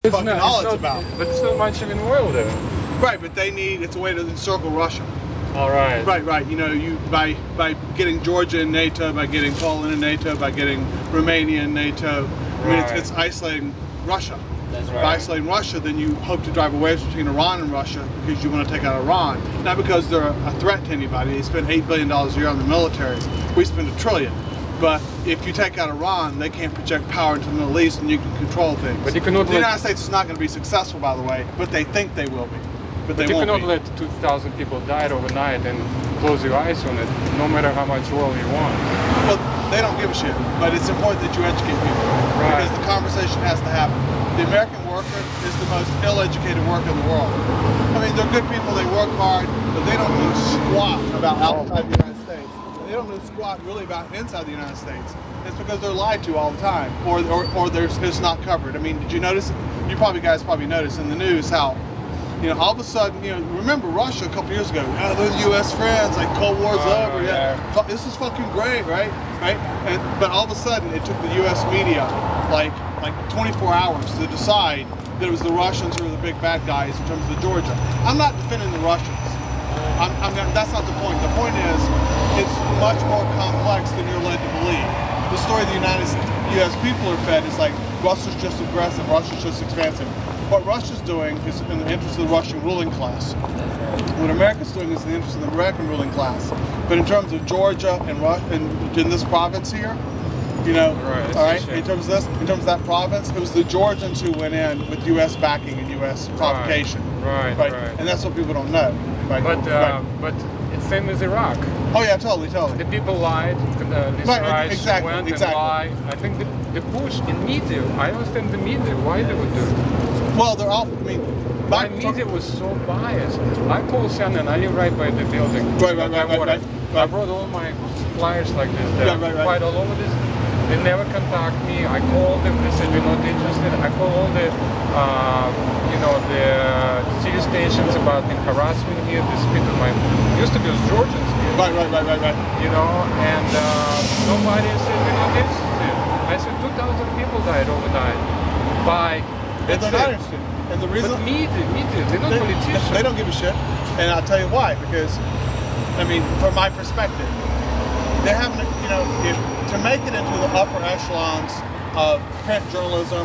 It's fucking all it's about. But it's not much of in oil there. Right, but they need, it's a way to encircle Russia. All right. Right. You know, you by getting Georgia in NATO, by getting Poland in NATO, by getting Romania in NATO. I mean, it's isolating Russia. That's right. By isolating Russia, then you hope to drive a wedge between Iran and Russia because you want to take out Iran. Not because they're a threat to anybody. They spend $8 billion a year on the military. We spend $1 trillion. But if you take out Iran, they can't project power into the Middle East and you can control things. But you cannot the United States is not going to be successful, by the way, but they think they will be. But they won't be. You cannot let 2,000 people die overnight and close your eyes on it, no matter how much oil you want. Well, they don't give a shit, but it's important that you educate people. Right. Because the conversation has to happen. The American worker is the most ill-educated worker in the world. I mean, they're good people, they work hard, but they don't know squat about outside the United States. They don't know squat really about inside the United States. It's because they're lied to all the time, or it's not covered. I mean, did you notice? You guys probably noticed in the news how, you know, all of a sudden, you know, remember Russia a couple years ago? Yeah, they're the U.S. friends. Like Cold War's over. Yeah, this is fucking great, right? But all of a sudden, it took the U.S. media like 24 hours to decide that it was the Russians who were the big bad guys in terms of Georgia. I'm not defending the Russians. That's not the point. The point is, it's much more complex than you're led to believe. The story the U.S. people are fed is like, Russia's just aggressive, Russia's just expansive. What Russia's doing is in the interest of the Russian ruling class. What America's doing is in the interest of the American ruling class. But in terms of Georgia and in this province here, you know, all right, in terms of that province, it was the Georgians who went in with U.S. backing and U.S. provocation. Right. And that's what people don't know. Right? But it's same as Iraq. Oh yeah, totally. The people lied. These guys went and lied. I think the push in media. I understand the media why they would do it. Well, they're all. I mean, my media was so biased. I called Shannon. I live right by the building. Right. I brought all my flyers like this. They're quite all over this. They never contact me. I called them. They said we're not interested. I called all the, you know, the TV stations about the harassment here. These people, used to be Georgians here. Right. You know, and nobody said we're not interested. I said 2,000 people died overnight. They're not interested. And the reason. But media, they're not politicians. They don't give a shit. And I'll tell you why. Because, I mean, from my perspective, they haven't, you know, to make it into the upper echelons of print journalism